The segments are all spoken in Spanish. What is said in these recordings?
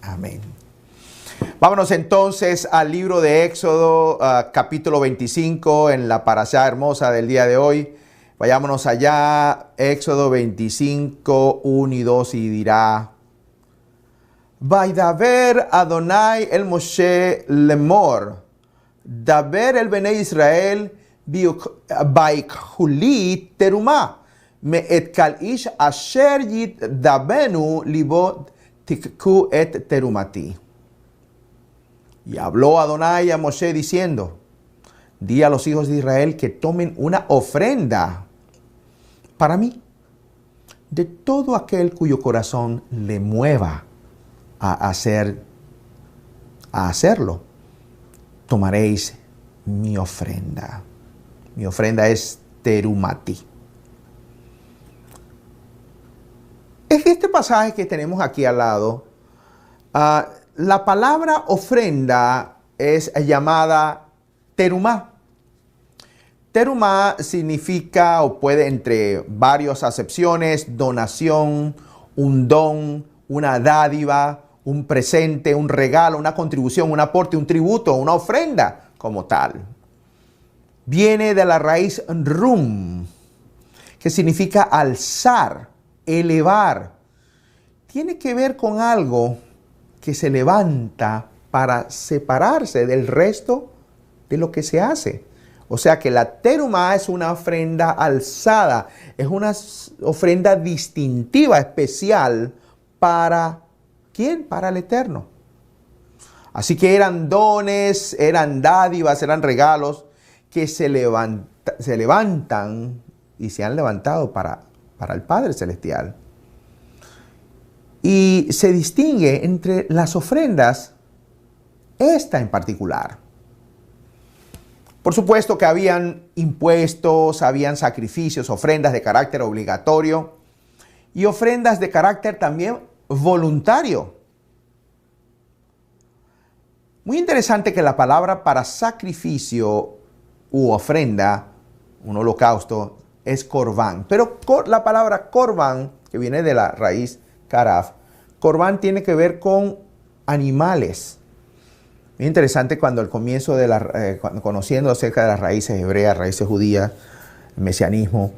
Amén. Vámonos entonces al libro de Éxodo, capítulo 25, en la parashá hermosa del día de hoy. Vayámonos allá, Éxodo 25, 1 y 2, y dirá: Vaidaber Adonai el Moshe lemor, daber el Bene Israel baikhulit terumah, me et kal ish asher yit dabenu libot tikku et terumati. Y habló Adonai a Moshe diciendo: di a los hijos de Israel que tomen una ofrenda para mí de todo aquel cuyo corazón le mueva a hacerlo. Tomaréis mi ofrenda. Mi ofrenda es terumati. Es este pasaje que tenemos aquí al lado. La palabra ofrenda es llamada terumá. Terumá significa, o puede entre varias acepciones, donación, un don, una dádiva, un presente, un regalo, una contribución, un aporte, un tributo, una ofrenda como tal. Viene de la raíz rum, que significa alzar, elevar. Tiene que ver con algo que se levanta para separarse del resto de lo que se hace. O sea que la terumá es una ofrenda alzada, es una ofrenda distintiva, especial para ¿quién? Para el Eterno. Así que eran dones, eran dádivas, eran regalos que se levantan y se han levantado para el Padre Celestial. Y se distingue entre las ofrendas, esta en particular. Por supuesto que habían impuestos, habían sacrificios, ofrendas de carácter obligatorio y ofrendas de carácter también voluntario. Muy interesante que la palabra para sacrificio u ofrenda, un holocausto, es corbán. Pero la palabra corbán, que viene de la raíz karaf, corbán tiene que ver con animales. Muy interesante cuando al comienzo conociendo acerca de las raíces hebreas, raíces judías, el mesianismo,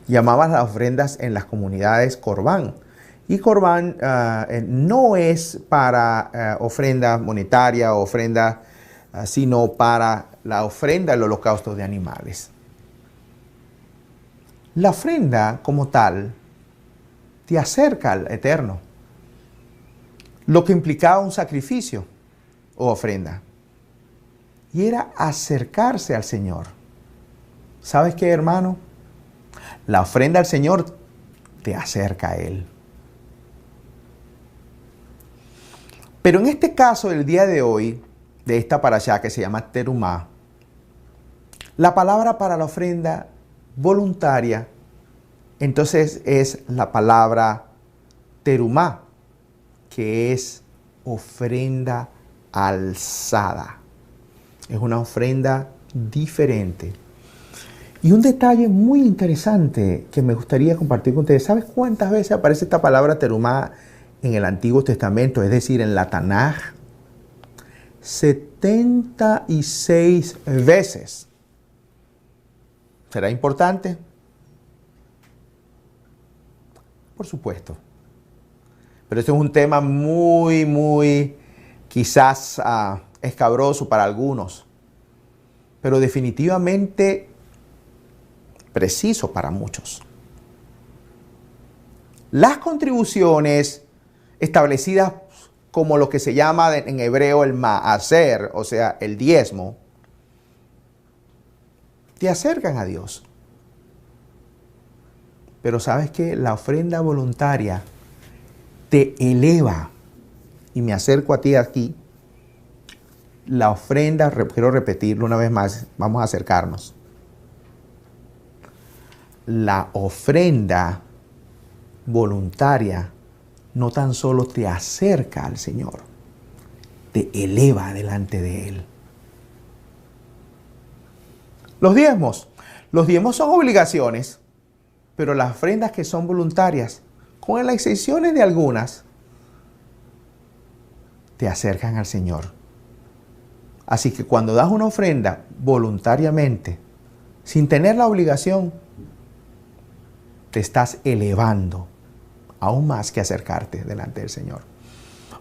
llamaban las ofrendas en las comunidades corbán. Y corbán no es para ofrenda monetaria o ofrenda, sino para la ofrenda del holocausto de animales. La ofrenda como tal te acerca al Eterno, lo que implicaba un sacrificio o ofrenda. Y era acercarse al Señor. ¿Sabes qué, hermano? La ofrenda al Señor te acerca a Él. Pero en este caso, el día de hoy, de esta parashá que se llama terumá, la palabra para la ofrenda voluntaria, entonces es la palabra terumá, que es ofrenda alzada. Es una ofrenda diferente. Y un detalle muy interesante que me gustaría compartir con ustedes. ¿Sabes cuántas veces aparece esta palabra terumá en el Antiguo Testamento? Es decir, en la Tanaj. 76 veces. ¿Será importante? Por supuesto. Pero este es un tema muy quizás escabroso para algunos, pero definitivamente preciso para muchos. Las contribuciones establecidas como lo que se llama en hebreo el maaser, o sea, el diezmo, te acercan a Dios. Pero ¿sabes qué? La ofrenda voluntaria te eleva. Y me acerco a ti aquí. La ofrenda, quiero repetirlo una vez más, vamos a acercarnos. La ofrenda voluntaria no tan solo te acerca al Señor, te eleva delante de Él. Los diezmos son obligaciones, pero las ofrendas que son voluntarias, con las excepciones de algunas, te acercan al Señor. Así que cuando das una ofrenda voluntariamente, sin tener la obligación, te estás elevando aún más que acercarte delante del Señor.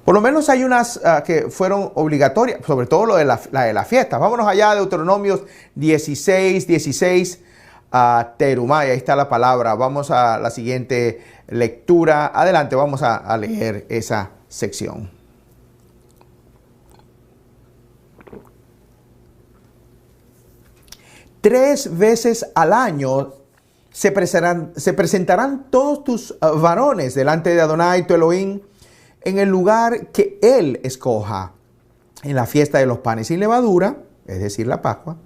Por lo menos hay unas que fueron obligatorias, sobre todo la de las fiestas. Vámonos allá a Deuteronomios 16, terumá, y ahí está la palabra. Vamos a la siguiente lectura. Adelante, vamos a leer esa sección. Tres veces al año se presentarán todos tus varones delante de Adonai tu Elohim en el lugar que Él escoja, en la fiesta de los panes sin levadura, es decir, la Pascua.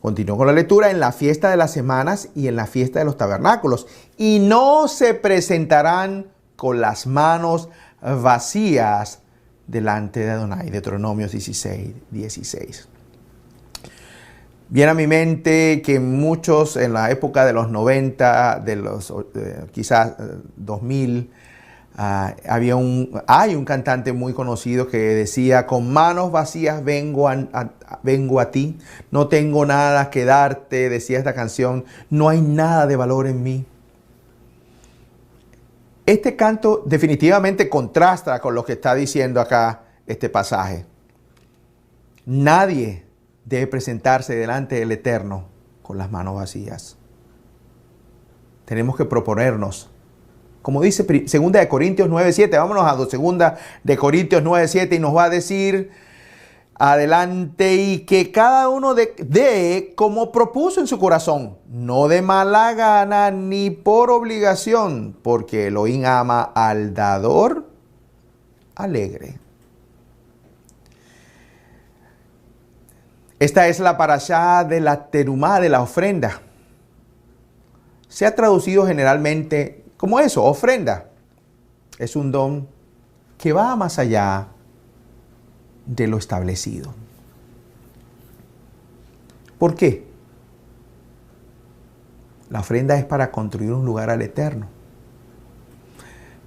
Continúo con la lectura, en la fiesta de las semanas y en la fiesta de los tabernáculos. Y no se presentarán con las manos vacías delante de Adonai. Deuteronomios 16. Viene a mi mente que muchos en la época de los 90, quizás 2000, hay un cantante muy conocido que decía: con manos vacías vengo a ti, no tengo nada que darte, decía esta canción, no hay nada de valor en mí. Este canto definitivamente contrasta con lo que está diciendo acá este pasaje. Nadie debe presentarse delante del Eterno con las manos vacías. Tenemos que proponernos, como dice 2 de Corintios 9:7, vámonos a 2 de Corintios 9:7 y nos va a decir, adelante, y que cada uno dé como propuso en su corazón, no de mala gana ni por obligación, porque Elohim ama al dador alegre. Esta es la parashá de la terumá, de la ofrenda. Se ha traducido generalmente como eso, ofrenda. Es un don que va más allá de lo establecido. ¿Por qué? La ofrenda es para construir un lugar al Eterno.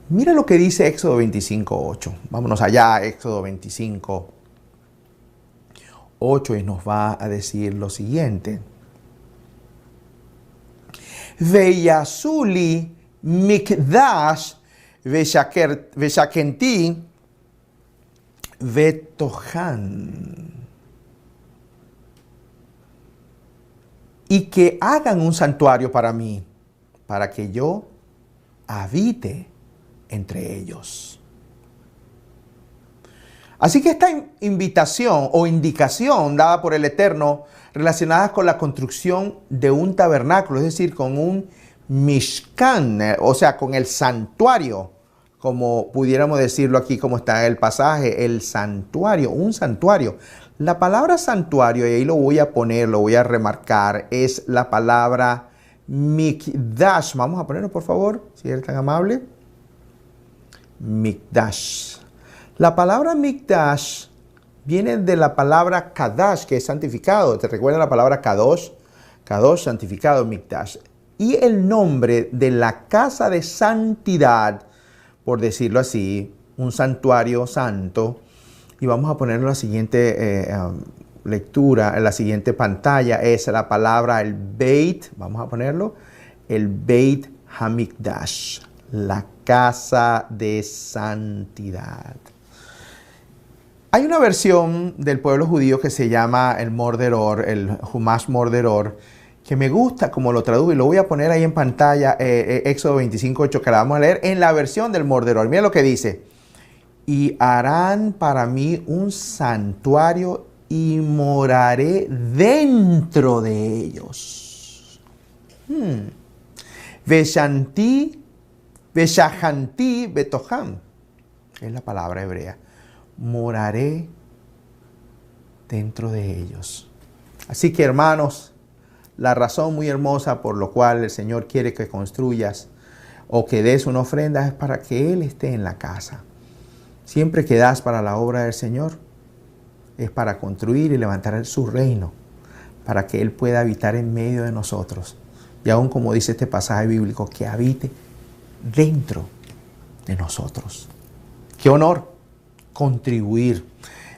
Mira lo que dice Éxodo 25:8. Vámonos allá a Éxodo 25:8 y nos va a decir lo siguiente. Veyasuli mikdash veshakenti vetohan. Y que hagan un santuario para mí, para que yo habite entre ellos. Así que esta invitación o indicación dada por el Eterno relacionada con la construcción de un tabernáculo, es decir, con un mishkan, o sea, con el santuario, como pudiéramos decirlo aquí, como está en el pasaje, el santuario, un santuario. La palabra santuario, y ahí lo voy a poner, lo voy a remarcar, es la palabra mikdash. Vamos a ponerlo, por favor, si eres tan amable. Mikdash. La palabra mikdash viene de la palabra kadash, que es santificado. ¿Te recuerda la palabra kadosh? Kadosh, santificado, mikdash. Y el nombre de la casa de santidad, por decirlo así, un santuario santo. Y vamos a ponerlo en la siguiente lectura, en la siguiente pantalla, es la palabra el Beit, vamos a ponerlo, el Beit Hamikdash, la casa de santidad. Hay una versión del pueblo judío que se llama el Morderor, el Humash Morderor, que me gusta como lo traduce, y lo voy a poner ahí en pantalla, Éxodo 25:8, que la vamos a leer en la versión del Morderor. Mira lo que dice. Y harán para mí un santuario y moraré dentro de ellos. Veshanti betoham, es la palabra hebrea. Moraré dentro de ellos. Así que, hermanos, la razón muy hermosa por la cual el Señor quiere que construyas o que des una ofrenda es para que Él esté en la casa. Siempre que das para la obra del Señor es para construir y levantar su reino, para que Él pueda habitar en medio de nosotros. Y aún como dice este pasaje bíblico, que habite dentro de nosotros. ¡Qué honor! contribuir.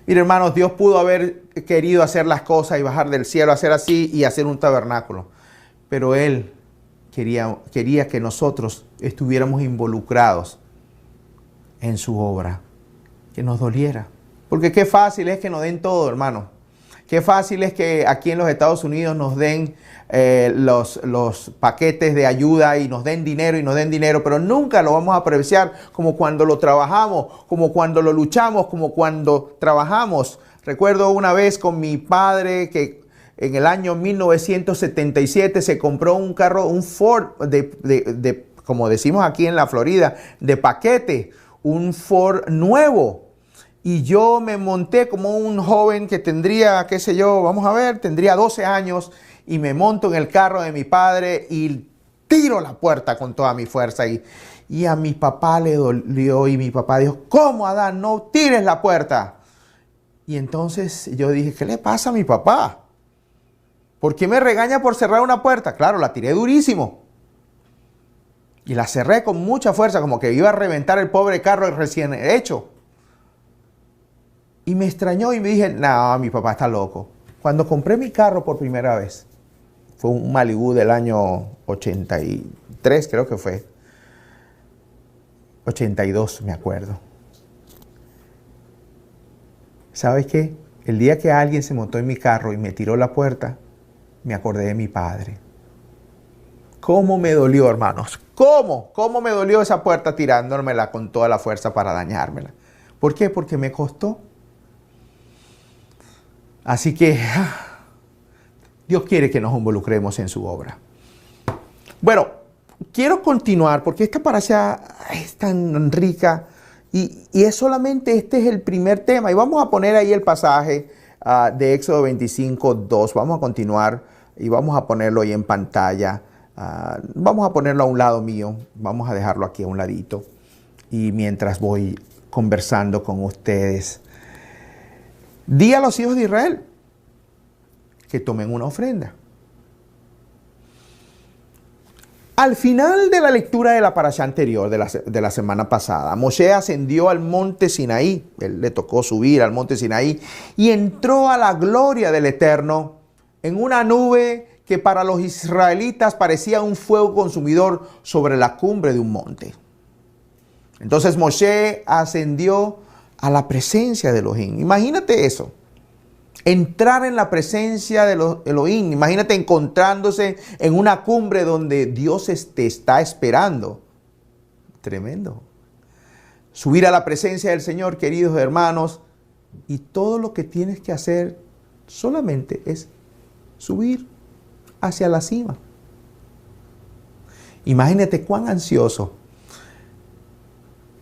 Mire, hermanos, Dios pudo haber querido hacer las cosas y bajar del cielo, hacer así y hacer un tabernáculo. Pero Él quería que nosotros estuviéramos involucrados en su obra, que nos doliera. Porque qué fácil es que nos den todo, hermano. Qué fácil es que aquí en los Estados Unidos nos den los paquetes de ayuda y nos den dinero, pero nunca lo vamos a apreciar como cuando lo trabajamos, como cuando lo luchamos, como cuando trabajamos. Recuerdo una vez con mi padre que en el año 1977 se compró un carro, un Ford, como decimos aquí en la Florida, de paquete, un Ford nuevo. Y yo me monté como un joven que tendría, qué sé yo, vamos a ver, tendría 12 años y me monto en el carro de mi padre y tiro la puerta con toda mi fuerza. Y a mi papá le dolió y mi papá dijo, ¿cómo, Adán? No tires la puerta. Y entonces yo dije, ¿qué le pasa a mi papá? ¿Por qué me regaña por cerrar una puerta? Claro, la tiré durísimo. Y la cerré con mucha fuerza, como que iba a reventar el pobre carro recién hecho. Y me extrañó y me dije, no, mi papá está loco. Cuando compré mi carro por primera vez, fue un Malibu del año 83, creo que fue. 82, me acuerdo. ¿Sabes qué? El día que alguien se montó en mi carro y me tiró la puerta, me acordé de mi padre. ¿Cómo me dolió, hermanos? ¿Cómo me dolió esa puerta tirándomela con toda la fuerza para dañármela? ¿Por qué? Porque me costó. Así que Dios quiere que nos involucremos en su obra. Bueno, quiero continuar porque esta parábola es tan rica y es solamente, este es el primer tema. Y vamos a poner ahí el pasaje de Éxodo 25, 2. Vamos a continuar y vamos a ponerlo ahí en pantalla. Vamos a ponerlo a un lado mío. Vamos a dejarlo aquí a un ladito. Y mientras voy conversando con ustedes, di a los hijos de Israel que tomen una ofrenda. Al final de la lectura de la parashá anterior, de la semana pasada, Moshe ascendió al monte Sinaí. Él le tocó subir al monte Sinaí y entró a la gloria del Eterno en una nube que para los israelitas parecía un fuego consumidor sobre la cumbre de un monte. Entonces Moshe ascendió a la presencia de Elohim. Imagínate eso. Entrar en la presencia de Elohim. Imagínate encontrándose en una cumbre donde Dios te está esperando. Tremendo. Subir a la presencia del Señor, queridos hermanos. Y todo lo que tienes que hacer solamente es subir hacia la cima. Imagínate cuán ansioso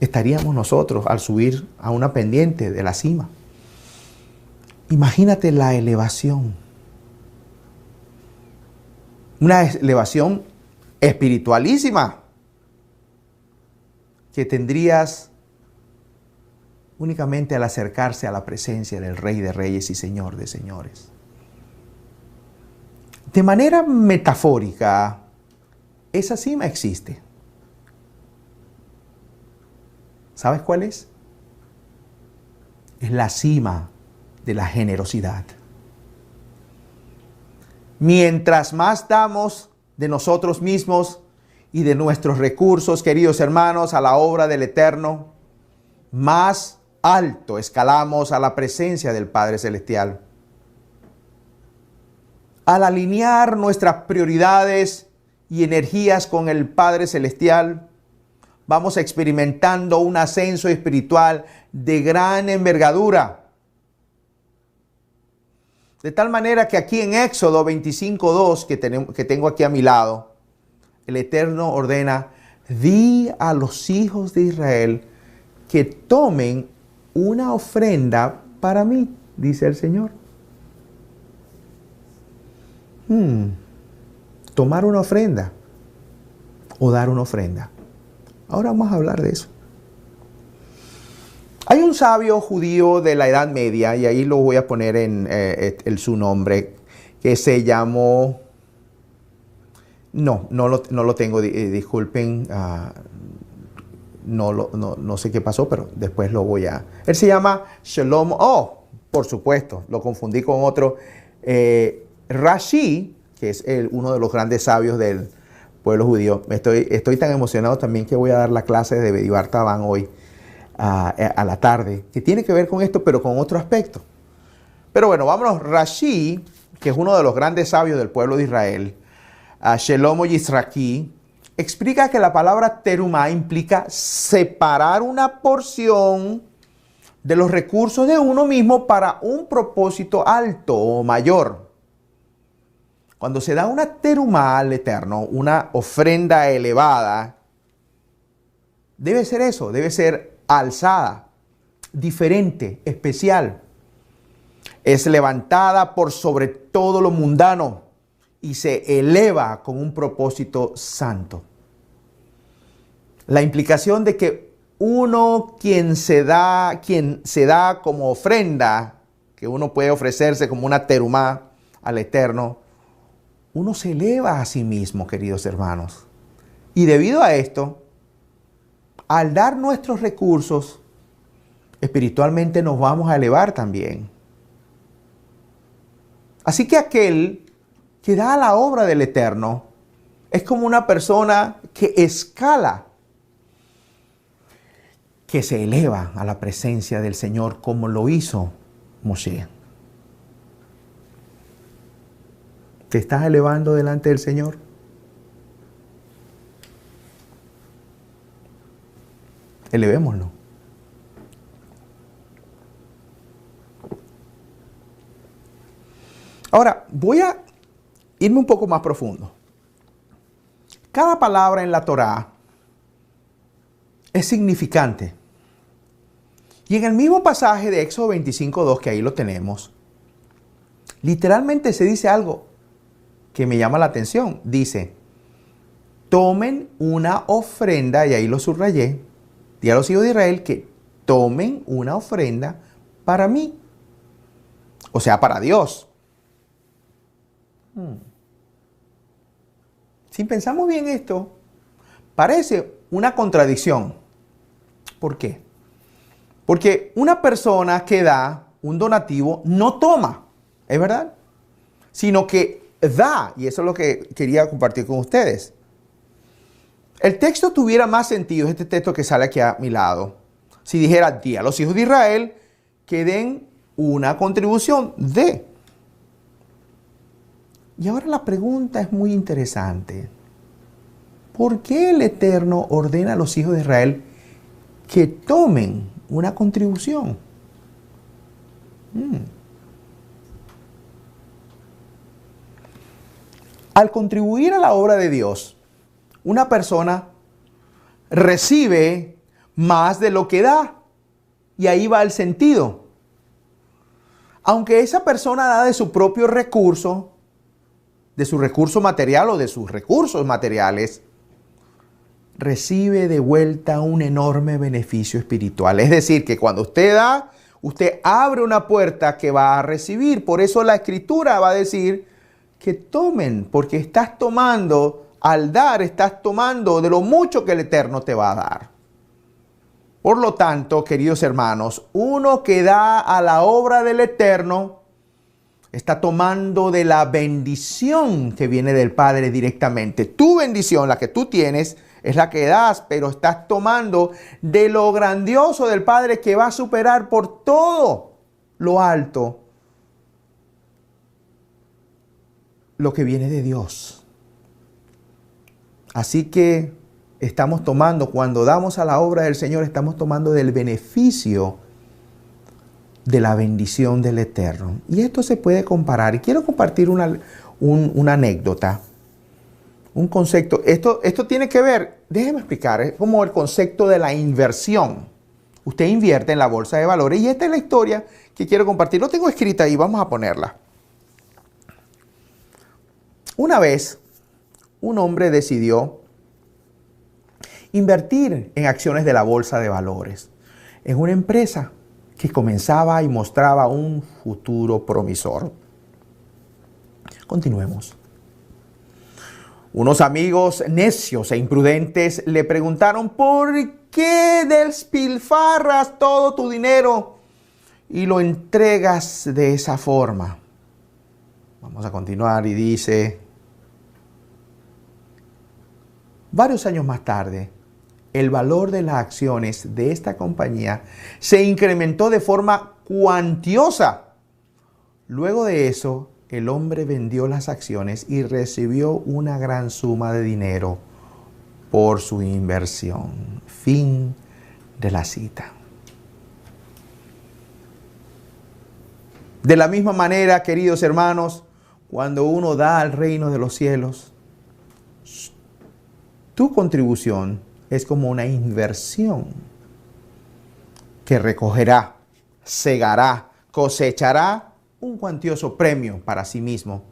estaríamos nosotros al subir a una pendiente de la cima. Imagínate la elevación. Una elevación espiritualísima que tendrías únicamente al acercarse a la presencia del Rey de Reyes y Señor de Señores. De manera metafórica, esa cima existe. ¿Sabes cuál es? Es la cima de la generosidad. Mientras más damos de nosotros mismos y de nuestros recursos, queridos hermanos, a la obra del Eterno, más alto escalamos a la presencia del Padre Celestial. Al alinear nuestras prioridades y energías con el Padre Celestial, vamos experimentando un ascenso espiritual de gran envergadura. De tal manera que aquí en Éxodo 25:2, que tengo aquí a mi lado, el Eterno ordena, di a los hijos de Israel que tomen una ofrenda para mí, dice el Señor. Tomar una ofrenda o dar una ofrenda. Ahora vamos a hablar de eso. Hay un sabio judío de la Edad Media, y ahí lo voy a poner en su nombre, que se llamó... No lo tengo, disculpen. no sé qué pasó, pero después lo voy a... Él se llama Shlomo. Oh, por supuesto, lo confundí con otro. Rashi, que es uno de los grandes sabios del pueblo judío. Estoy tan emocionado también que voy a dar la clase de Bedibar Taban hoy a la tarde, que tiene que ver con esto, pero con otro aspecto. Pero bueno, vámonos. Rashi, que es uno de los grandes sabios del pueblo de Israel, Shlomo Yisraki, explica que la palabra terumá implica separar una porción de los recursos de uno mismo para un propósito alto o mayor. Cuando se da una terumá al Eterno, una ofrenda elevada, debe ser eso, debe ser alzada, diferente, especial. Es levantada por sobre todo lo mundano y se eleva con un propósito santo. La implicación de que uno quien se da como ofrenda, que uno puede ofrecerse como una terumá al Eterno, uno se eleva a sí mismo, queridos hermanos. Y debido a esto, al dar nuestros recursos, espiritualmente nos vamos a elevar también. Así que aquel que da a la obra del Eterno es como una persona que escala, que se eleva a la presencia del Señor como lo hizo Moshe. ¿Te estás elevando delante del Señor? Elevémoslo. Ahora, voy a irme un poco más profundo. Cada palabra en la Torá es significante. Y en el mismo pasaje de Éxodo 25:2, que ahí lo tenemos, literalmente se dice algo que me llama la atención. Dice, tomen una ofrenda, y ahí lo subrayé, di a los hijos de Israel que tomen una ofrenda para mí. O sea, para Dios. Si pensamos bien esto, parece una contradicción. ¿Por qué? Porque una persona que da un donativo no toma, ¿es verdad? Sino que da, y eso es lo que quería compartir con ustedes. El texto tuviera más sentido, este texto que sale aquí a mi lado, si dijera, di a los hijos de Israel que den una contribución de. Y ahora la pregunta es muy interesante. ¿Por qué el Eterno ordena a los hijos de Israel que tomen una contribución? Al contribuir a la obra de Dios, una persona recibe más de lo que da. Y ahí va el sentido. Aunque esa persona da de su propio recurso, de su recurso material o de sus recursos materiales, recibe de vuelta un enorme beneficio espiritual. Es decir, que cuando usted da, usted abre una puerta que va a recibir. Por eso la Escritura va a decir que tomen, porque estás tomando, al dar, estás tomando de lo mucho que el Eterno te va a dar. Por lo tanto, queridos hermanos, uno que da a la obra del Eterno está tomando de la bendición que viene del Padre directamente. Tu bendición, la que tú tienes, es la que das, pero estás tomando de lo grandioso del Padre que va a superar por todo lo alto lo que viene de Dios. Así que estamos tomando, cuando damos a la obra del Señor, estamos tomando del beneficio de la bendición del Eterno. Y esto se puede comparar. Y quiero compartir una anécdota, un concepto. Esto tiene que ver, déjeme explicar, es como el concepto de la inversión. Usted invierte en la bolsa de valores y esta es la historia que quiero compartir. Lo tengo escrita ahí, vamos a ponerla. Una vez, un hombre decidió invertir en acciones de la bolsa de valores, en una empresa que comenzaba y mostraba un futuro promisor. Continuemos. Unos amigos necios e imprudentes le preguntaron: ¿por qué despilfarras todo tu dinero y lo entregas de esa forma? Vamos a continuar y dice: varios años más tarde, el valor de las acciones de esta compañía se incrementó de forma cuantiosa. Luego de eso, el hombre vendió las acciones y recibió una gran suma de dinero por su inversión. Fin de la cita. De la misma manera, queridos hermanos, cuando uno da al reino de los cielos, tu contribución es como una inversión que recogerá, segará, cosechará un cuantioso premio para sí mismo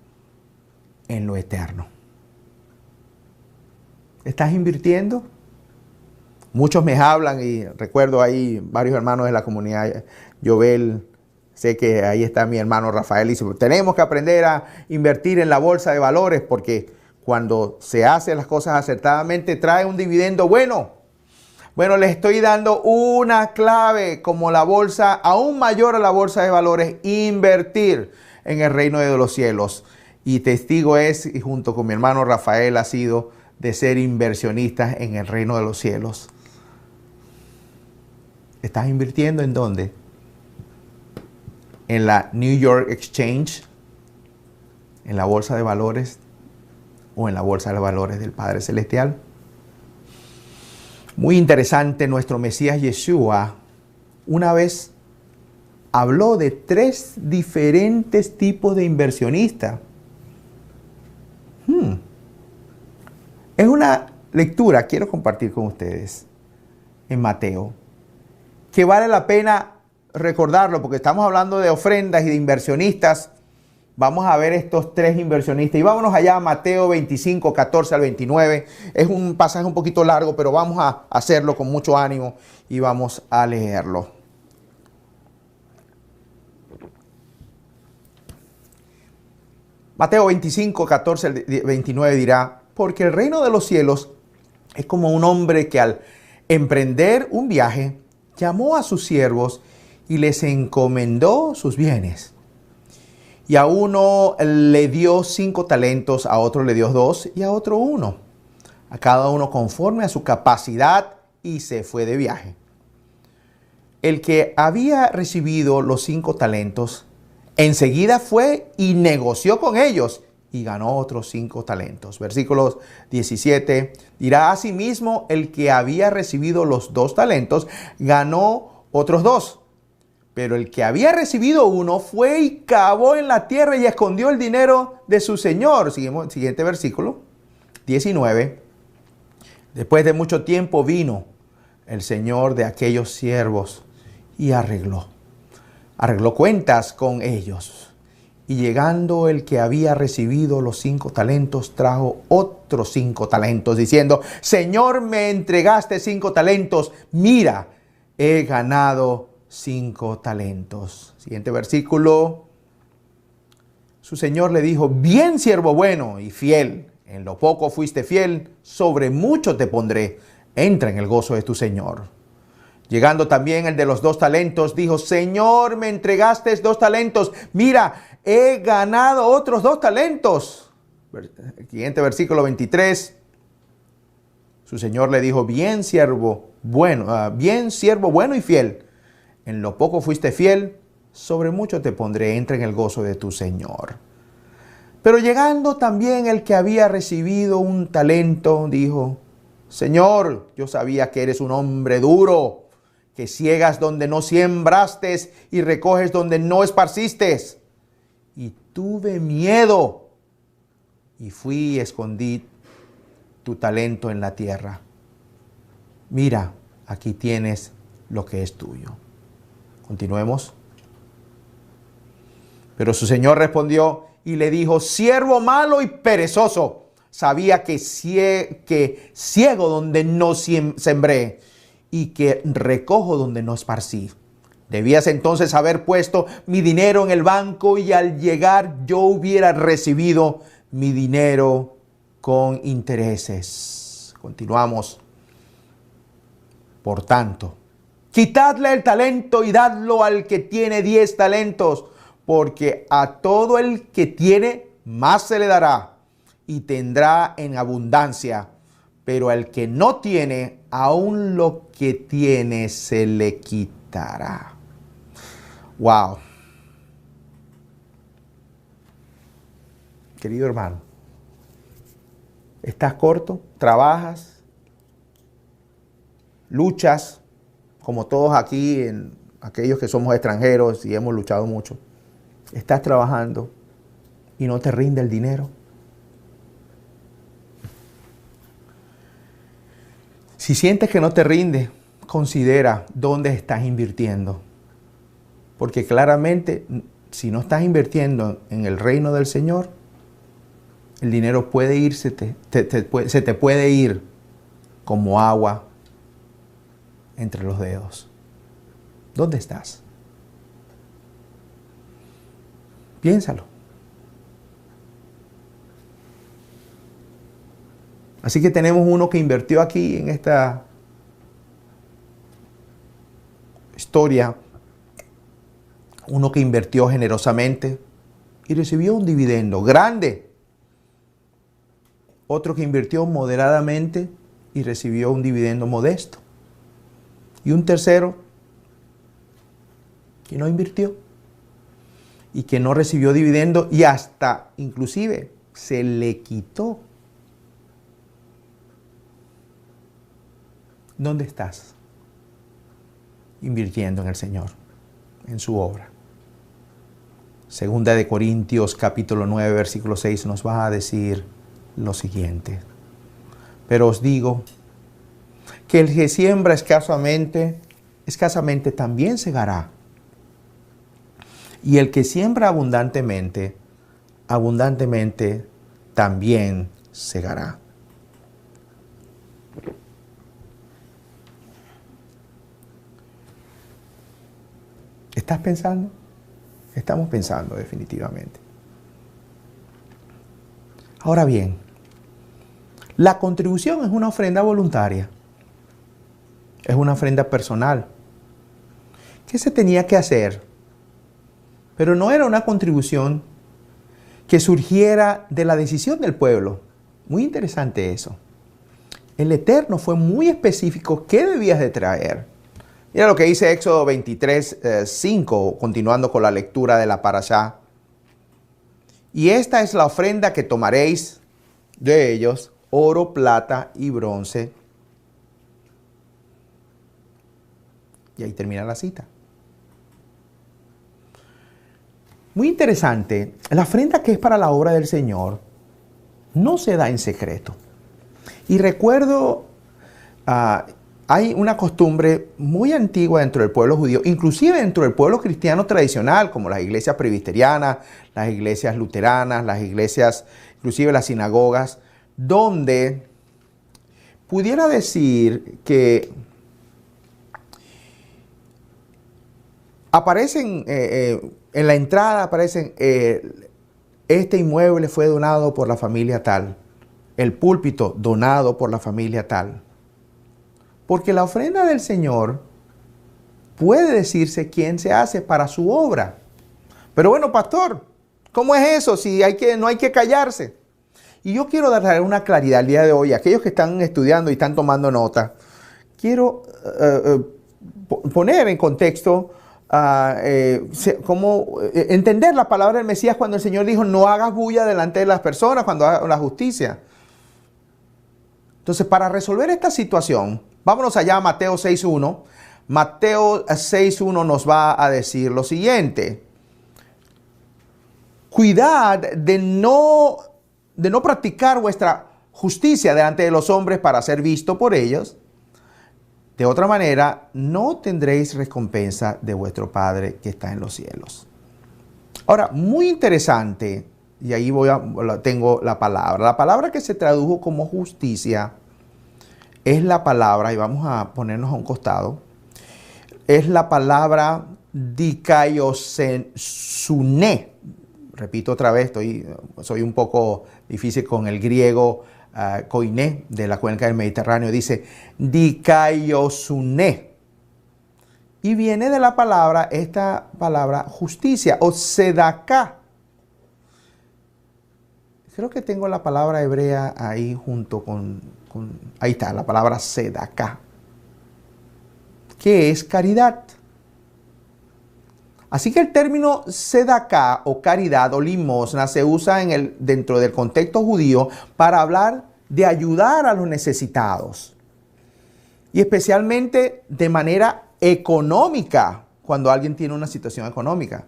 en lo eterno. ¿Estás invirtiendo? Muchos me hablan y recuerdo ahí varios hermanos de la comunidad Yobel. Sé que ahí está mi hermano Rafael y dice: tenemos que aprender a invertir en la bolsa de valores porque cuando se hacen las cosas acertadamente trae un dividendo bueno. Bueno, les estoy dando una clave como la bolsa, aún mayor a la bolsa de valores: invertir en el reino de los cielos. Y testigo es, y junto con mi hermano Rafael, ha sido de ser inversionistas en el reino de los cielos. ¿Estás invirtiendo en dónde? ¿En la New York Exchange? ¿En la bolsa de valores? ¿O en la bolsa de valores del Padre Celestial? Muy interesante, nuestro Mesías Yeshua una vez habló de 3 diferentes tipos de inversionistas. Es una lectura, quiero compartir con ustedes, en Mateo, que vale la pena recordarlo porque estamos hablando de ofrendas y de inversionistas. Vamos a ver estos 3 inversionistas y vámonos allá a Mateo 25, 14 al 29. Es un pasaje un poquito largo, pero vamos a hacerlo con mucho ánimo y vamos a leerlo. Mateo 25, 14 al 29 dirá: porque el reino de los cielos es como un hombre que al emprender un viaje llamó a sus siervos y les encomendó sus bienes. Y a uno le dio 5 talentos, a otro le dio 2 y a otro 1. A cada uno conforme a su capacidad, y se fue de viaje. El que había recibido los 5 talentos, enseguida fue y negoció con ellos y ganó otros 5 talentos. Versículos 17 dirá: asimismo, el que había recibido los 2 talentos, ganó otros 2. Pero el que había recibido 1 fue y cavó en la tierra y escondió el dinero de su señor. Siguiente versículo, 19. Después de mucho tiempo vino el señor de aquellos siervos y arregló cuentas con ellos. Y llegando el que había recibido los 5 talentos, trajo otros 5 talentos, diciendo: Señor, me entregaste 5 talentos. Mira, he ganado 5 talentos. Siguiente versículo. Su señor le dijo: bien, siervo bueno y fiel. En lo poco fuiste fiel, sobre mucho te pondré. Entra en el gozo de tu señor. Llegando también el de los 2 talentos, dijo: Señor, me entregaste 2 talentos. Mira, he ganado otros 2 talentos. Siguiente versículo 23. Su señor le dijo: bien, siervo bueno y fiel. En lo poco fuiste fiel, sobre mucho te pondré. Entra en el gozo de tu señor. Pero llegando también el que había recibido 1 talento, dijo: Señor, yo sabía que eres un hombre duro, que ciegas donde no siembraste y recoges donde no esparciste. Y tuve miedo y fui y escondí tu talento en la tierra. Mira, aquí tienes lo que es tuyo. Continuemos. Pero su señor respondió y le dijo: siervo malo y perezoso, sabía que ciego donde no sembré y que recojo donde no esparcí. Debías entonces haber puesto mi dinero en el banco y al llegar yo hubiera recibido mi dinero con intereses. Continuamos. Por tanto, quitadle el talento y dadlo al que tiene 10 talentos, porque a todo el que tiene más se le dará y tendrá en abundancia, pero al que no tiene, aún lo que tiene se le quitará. Wow. Querido hermano, ¿estás corto? ¿Trabajas? ¿Luchas? Como todos aquí, aquellos que somos extranjeros y hemos luchado mucho. ¿Estás trabajando y no te rinde el dinero? Si sientes que no te rinde, considera dónde estás invirtiendo. Porque claramente, si no estás invirtiendo en el reino del Señor, el dinero puede irse, se te puede ir como agua entre los dedos. ¿Dónde estás? Piénsalo. Así que tenemos uno que invirtió aquí en esta historia, uno que invirtió generosamente y recibió un dividendo grande. Otro que invirtió moderadamente y recibió un dividendo modesto. Y un tercero que no invirtió y que no recibió dividendo y hasta inclusive se le quitó. ¿Dónde estás invirtiendo en el Señor, en su obra? Segunda de Corintios capítulo 9 versículo 6 nos va a decir lo siguiente: pero os digo que el que siembra escasamente también segará. Y el que siembra abundantemente también segará. ¿Estás pensando? Estamos pensando definitivamente. Ahora bien, la contribución es una ofrenda voluntaria. Es una ofrenda personal. ¿Qué se tenía que hacer? Pero no era una contribución que surgiera de la decisión del pueblo. Muy interesante eso. El Eterno fue muy específico qué debías de traer. Mira lo que dice Éxodo 23, 5, continuando con la lectura de la parashá. Y esta es la ofrenda que tomaréis de ellos: oro, plata y bronce. Y ahí termina la cita. Muy interesante, la ofrenda que es para la obra del Señor no se da en secreto. Y recuerdo, hay una costumbre muy antigua dentro del pueblo judío, inclusive dentro del pueblo cristiano tradicional, como las iglesias presbiterianas, las iglesias luteranas, las iglesias, inclusive las sinagogas, donde pudiera decir que aparecen, en la entrada aparecen, este inmueble fue donado por la familia tal, el púlpito donado por la familia tal. Porque la ofrenda del Señor puede decirse quién se hace para su obra. Pero bueno, pastor, ¿cómo es eso si no hay que callarse? Y yo quiero darle una claridad el día de hoy. Aquellos que están estudiando y están tomando nota, quiero poner en contexto cómo entender la palabra del Mesías cuando el Señor dijo: no hagas bulla delante de las personas cuando hagas la justicia. Entonces, para resolver esta situación, vámonos allá a Mateo 6.1. Mateo 6.1 nos va a decir lo siguiente: cuidad de no practicar vuestra justicia delante de los hombres para ser visto por ellos. De otra manera, no tendréis recompensa de vuestro Padre que está en los cielos. Ahora, muy interesante, y ahí tengo la palabra. La palabra que se tradujo como justicia es la palabra, y vamos a ponernos a un costado, es la palabra dikaiosune. Repito otra vez, soy un poco difícil con el griego koiné de la cuenca del Mediterráneo, dice dikaiosune. Y viene de la palabra, esta palabra justicia o sedaká. Creo que tengo la palabra hebrea ahí junto con ahí está, la palabra sedaká, que es caridad. Así que el término sedaká o caridad o limosna se usa dentro del contexto judío para hablar de ayudar a los necesitados. Y especialmente de manera económica, cuando alguien tiene una situación económica.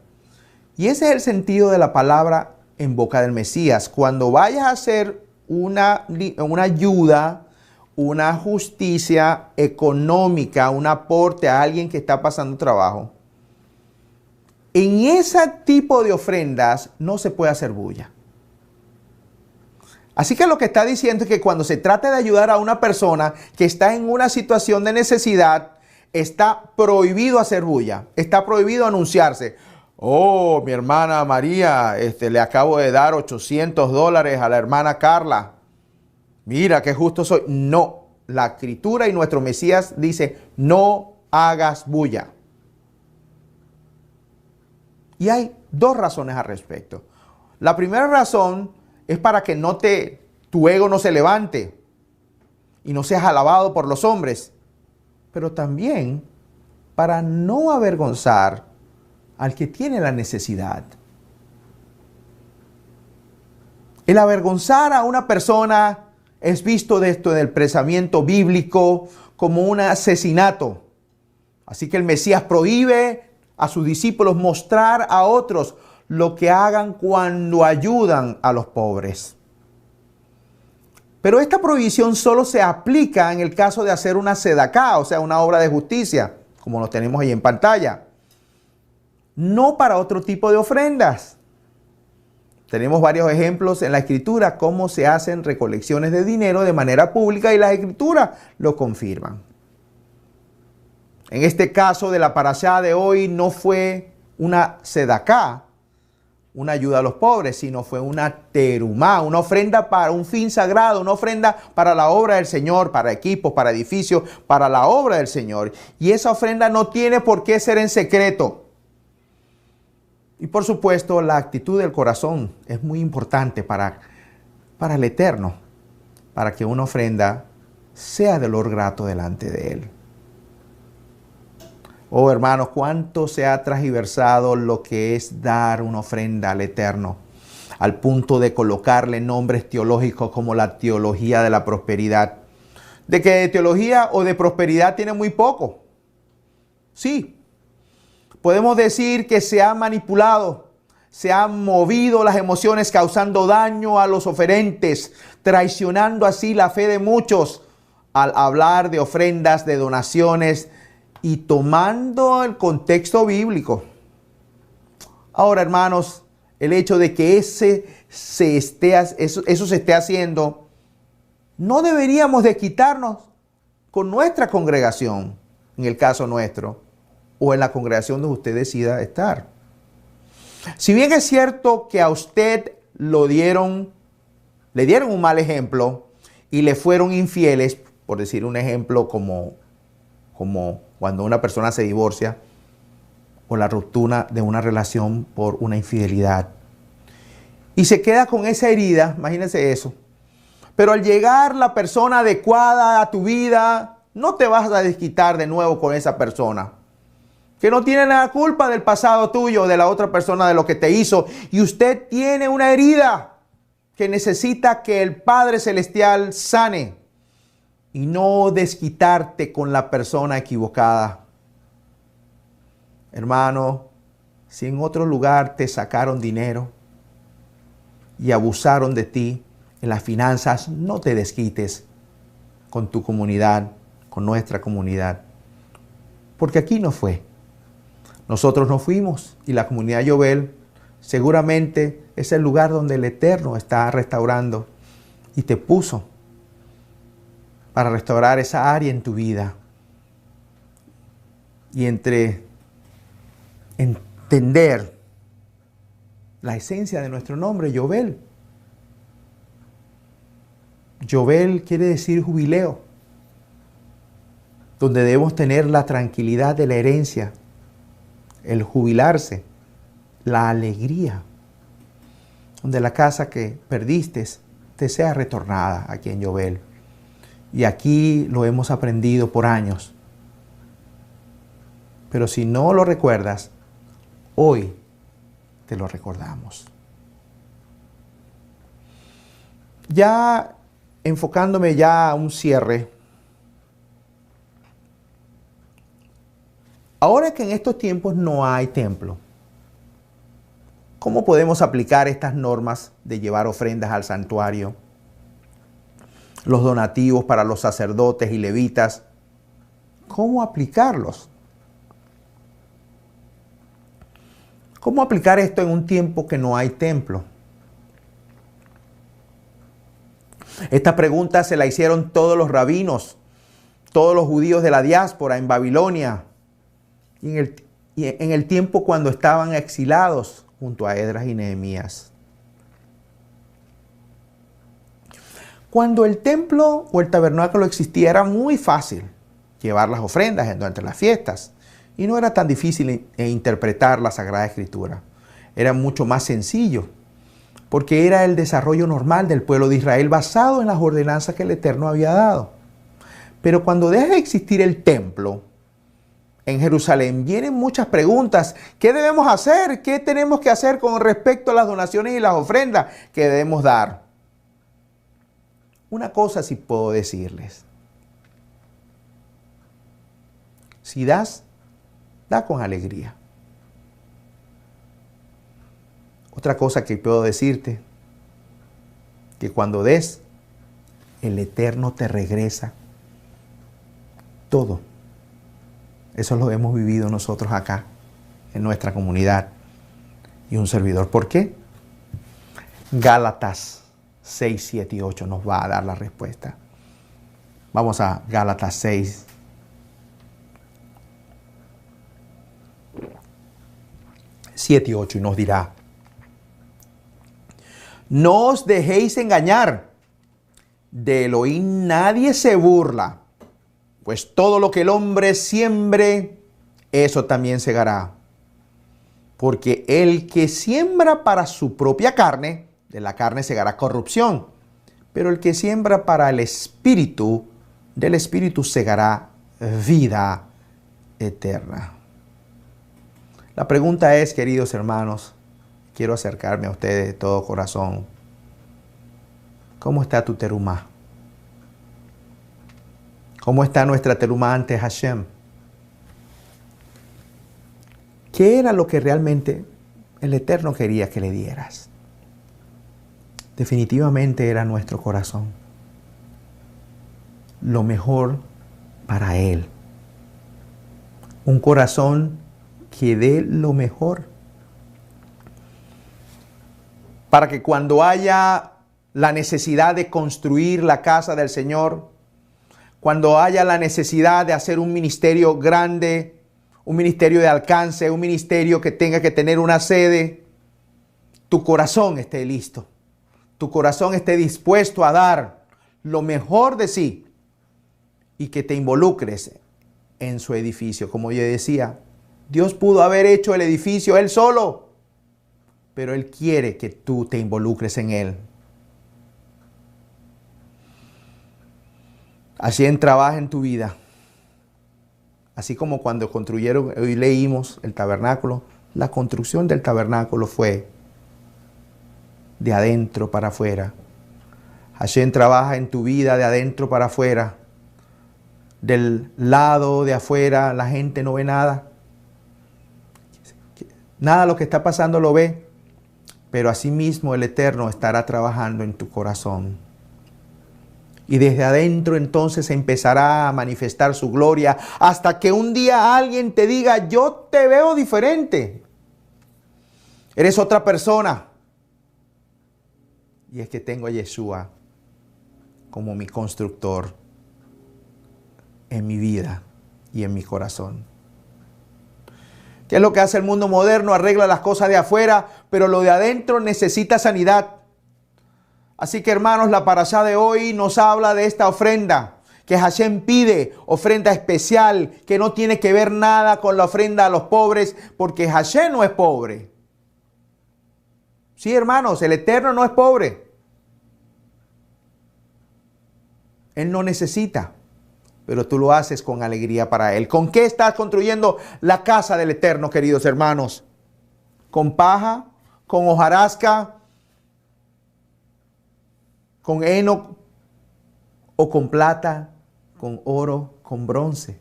Y ese es el sentido de la palabra en boca del Mesías. Cuando vayas a hacer una ayuda, una justicia económica, un aporte a alguien que está pasando trabajo, en ese tipo de ofrendas no se puede hacer bulla. Así que lo que está diciendo es que cuando se trata de ayudar a una persona que está en una situación de necesidad, está prohibido hacer bulla, está prohibido anunciarse. Oh, mi hermana María, le acabo de dar $800 a la hermana Carla. Mira qué justo soy. No, la Escritura y nuestro Mesías dice, no hagas bulla. Y hay dos razones al respecto. La primera razón es para que tu ego no se levante y no seas alabado por los hombres, pero también para no avergonzar al que tiene la necesidad. El avergonzar a una persona es visto en el pensamiento bíblico como un asesinato. Así que el Mesías prohíbe a sus discípulos mostrar a otros lo que hagan cuando ayudan a los pobres. Pero esta prohibición solo se aplica en el caso de hacer una sedaká, o sea, una obra de justicia, como lo tenemos ahí en pantalla. No para otro tipo de ofrendas. Tenemos varios ejemplos en la Escritura cómo se hacen recolecciones de dinero de manera pública y las Escrituras lo confirman. En este caso de la parashá de hoy no fue una sedaká, una ayuda a los pobres, sino fue una terumá, una ofrenda para un fin sagrado, una ofrenda para la obra del Señor, para equipos, para edificios, para la obra del Señor. Y esa ofrenda no tiene por qué ser en secreto. Y por supuesto, la actitud del corazón es muy importante para el Eterno, para que una ofrenda sea de olor grato delante de Él. Oh hermanos, cuánto se ha transversado lo que es dar una ofrenda al Eterno, al punto de colocarle nombres teológicos como la teología de la prosperidad. De que de teología o de prosperidad tiene muy poco. Sí, podemos decir que se ha manipulado, se han movido las emociones causando daño a los oferentes, traicionando así la fe de muchos al hablar de ofrendas, de donaciones, y tomando el contexto bíblico. Ahora, hermanos, el hecho de que eso se esté haciendo, no deberíamos de quitarnos con nuestra congregación, en el caso nuestro, o en la congregación donde usted decida estar. Si bien es cierto que a usted le dieron un mal ejemplo y le fueron infieles, por decir un ejemplo como cuando una persona se divorcia o la ruptura de una relación por una infidelidad. Y se queda con esa herida, imagínense eso. Pero al llegar la persona adecuada a tu vida, no te vas a desquitar de nuevo con esa persona, que no tiene la culpa del pasado tuyo, de la otra persona, de lo que te hizo. Y usted tiene una herida que necesita que el Padre Celestial sane. Y no desquitarte con la persona equivocada. Hermano, si en otro lugar te sacaron dinero y abusaron de ti en las finanzas, no te desquites con tu comunidad, con nuestra comunidad. Porque aquí no fue. Nosotros no fuimos y la comunidad Yobel seguramente es el lugar donde el Eterno está restaurando y te puso para restaurar esa área en tu vida. Y entender la esencia de nuestro nombre, Yobel. Yobel quiere decir jubileo, donde debemos tener la tranquilidad de la herencia, el jubilarse, la alegría, donde la casa que perdiste te sea retornada aquí en Yobel. Y aquí lo hemos aprendido por años. Pero si no lo recuerdas, hoy te lo recordamos. Ya enfocándome ya a un cierre, ahora que en estos tiempos no hay templo, ¿cómo podemos aplicar estas normas de llevar ofrendas al santuario? Los donativos para los sacerdotes y levitas, ¿cómo aplicarlos? ¿Cómo aplicar esto en un tiempo que no hay templo? Esta pregunta se la hicieron todos los rabinos, todos los judíos de la diáspora en Babilonia, y en el tiempo cuando estaban exilados junto a Esdras y Nehemías. Cuando el templo o el tabernáculo existía, era muy fácil llevar las ofrendas durante las fiestas. Y no era tan difícil interpretar la Sagrada Escritura. Era mucho más sencillo, porque era el desarrollo normal del pueblo de Israel basado en las ordenanzas que el Eterno había dado. Pero cuando deja de existir el templo en Jerusalén, vienen muchas preguntas. ¿Qué debemos hacer? ¿Qué tenemos que hacer con respecto a las donaciones y las ofrendas que debemos dar? Una cosa sí puedo decirles. Si das, da con alegría. Otra cosa que puedo decirte, que cuando des, el Eterno te regresa todo. Eso lo hemos vivido nosotros acá, en nuestra comunidad y un servidor. ¿Por qué? Gálatas 6, 7 y 8 nos va a dar la respuesta. Vamos a Gálatas 6. 7 y 8 y nos dirá: no os dejéis engañar, de Elohim nadie se burla, pues todo lo que el hombre siembre, eso también segará. Porque el que siembra para su propia carne, de la carne segará corrupción, pero el que siembra para el espíritu, del espíritu segará vida eterna. La pregunta es, queridos hermanos, quiero acercarme a ustedes de todo corazón. ¿Cómo está tu terumá? ¿Cómo está nuestra terumá ante Hashem? ¿Qué era lo que realmente el Eterno quería que le dieras? Definitivamente era nuestro corazón. Lo mejor para Él. Un corazón que dé lo mejor. Para que cuando haya la necesidad de construir la casa del Señor, cuando haya la necesidad de hacer un ministerio grande, un ministerio de alcance, un ministerio que tenga que tener una sede, tu corazón esté listo. Tu corazón esté dispuesto a dar lo mejor de sí y que te involucres en su edificio. Como yo decía, Dios pudo haber hecho el edificio Él solo, pero Él quiere que tú te involucres en Él. Hashem trabaja en tu vida. Así como cuando construyeron, hoy leímos el tabernáculo, la construcción del tabernáculo fue de adentro para afuera. Hashem trabaja en tu vida de adentro para afuera. Del lado de afuera la gente no ve nada. Nada de lo que está pasando lo ve. Pero asimismo el Eterno estará trabajando en tu corazón. Y desde adentro entonces empezará a manifestar su gloria hasta que un día alguien te diga: yo te veo diferente. Eres otra persona. Y es que tengo a Yeshua como mi constructor en mi vida y en mi corazón. ¿Qué es lo que hace el mundo moderno? Arregla las cosas de afuera, pero lo de adentro necesita sanidad. Así que hermanos, la parashá de hoy nos habla de esta ofrenda que Hashem pide, ofrenda especial, que no tiene que ver nada con la ofrenda a los pobres, porque Hashem no es pobre. Sí, hermanos, el Eterno no es pobre. Él no necesita, pero tú lo haces con alegría para Él. ¿Con qué estás construyendo la casa del Eterno, queridos hermanos? ¿Con paja? ¿Con hojarasca? ¿Con heno? ¿O con plata? ¿Con oro? ¿Con bronce?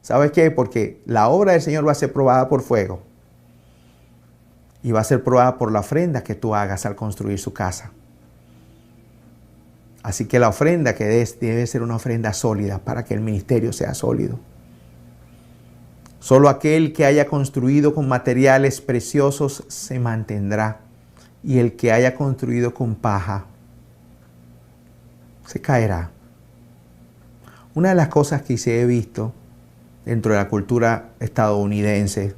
¿Sabes qué? Porque la obra del Señor va a ser probada por fuego. Y va a ser probada por la ofrenda que tú hagas al construir su casa. Así que la ofrenda que des debe ser una ofrenda sólida para que el ministerio sea sólido. Solo aquel que haya construido con materiales preciosos se mantendrá. Y el que haya construido con paja se caerá. Una de las cosas que sí he visto dentro de la cultura estadounidense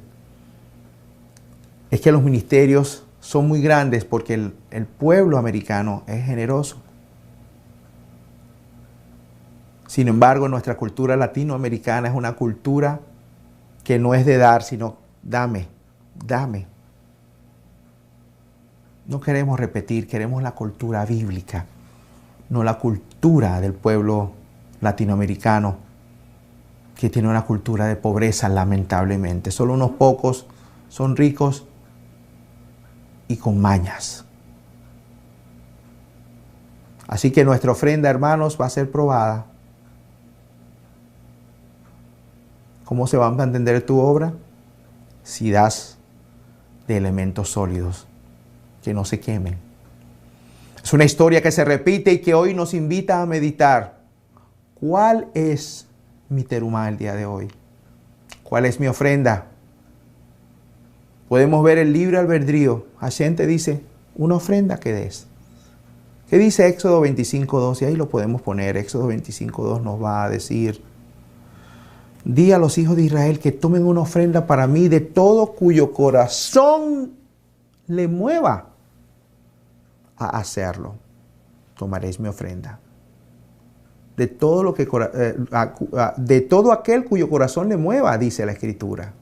es que los ministerios son muy grandes porque el pueblo americano es generoso. Sin embargo, nuestra cultura latinoamericana es una cultura que no es de dar, sino dame, dame. No queremos repetir, queremos la cultura bíblica, no la cultura del pueblo latinoamericano, que tiene una cultura de pobreza, lamentablemente. Solo unos pocos son ricos y con mañas. Así que nuestra ofrenda, hermanos, va a ser probada. ¿Cómo se va a entender tu obra? Si das de elementos sólidos que no se quemen. Es una historia que se repite y que hoy nos invita a meditar. ¿Cuál es mi terumá el día de hoy? ¿Cuál es mi ofrenda? Podemos ver el libre albedrío. Hashem te dice una ofrenda que des. ¿Qué dice Éxodo 25:2? Y ahí lo podemos poner. Éxodo 25:2 nos va a decir: di a los hijos de Israel que tomen una ofrenda para mí de todo cuyo corazón le mueva a hacerlo. Tomaréis mi ofrenda. De todo aquel cuyo corazón le mueva, dice la Escritura.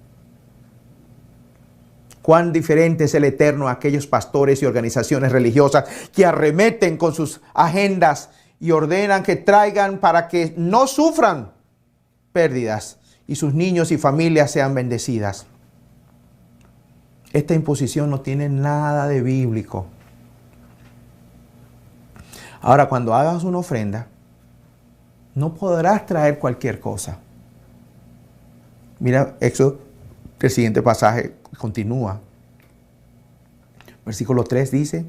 Cuán diferente es el Eterno a aquellos pastores y organizaciones religiosas que arremeten con sus agendas y ordenan que traigan para que no sufran pérdidas y sus niños y familias sean bendecidas. Esta imposición no tiene nada de bíblico. Ahora, cuando hagas una ofrenda, no podrás traer cualquier cosa. Mira, Éxodo, el siguiente pasaje continúa. Versículo 3 dice: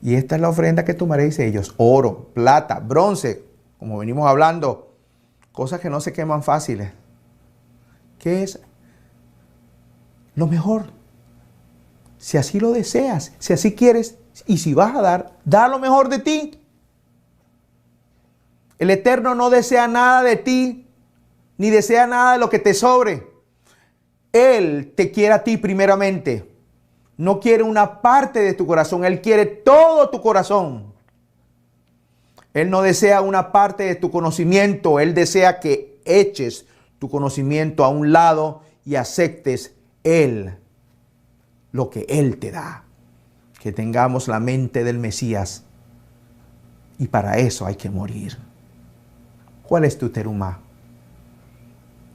y esta es la ofrenda que tomaréis ellos: oro, plata, bronce, como venimos hablando, cosas que no se queman fáciles. ¿Qué es lo mejor? Si así lo deseas, si así quieres, y si vas a dar, da lo mejor de ti. El Eterno no desea nada de ti, ni desea nada de lo que te sobre. Él te quiere a ti primeramente. No quiere una parte de tu corazón, Él quiere todo tu corazón. Él no desea una parte de tu conocimiento, Él desea que eches tu conocimiento a un lado y aceptes lo que Él te da. Que tengamos la mente del Mesías. Y para eso hay que morir. ¿Cuál es tu terumá?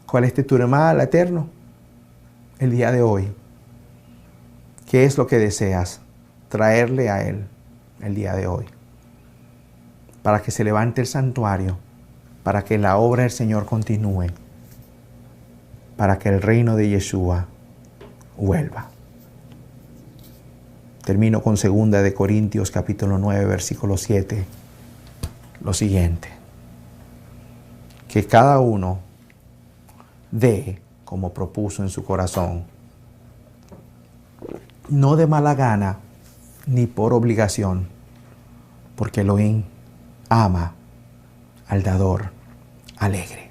¿Cuál es tu terumá al Eterno? El día de hoy. ¿Qué es lo que deseas traerle a Él el día de hoy? Para que se levante el santuario, para que la obra del Señor continúe, para que el reino de Yeshua vuelva. Termino con 2 de Corintios capítulo 9, versículo 7. Lo siguiente: que cada uno dé como propuso en su corazón, no de mala gana ni por obligación, porque Elohim ama al dador alegre.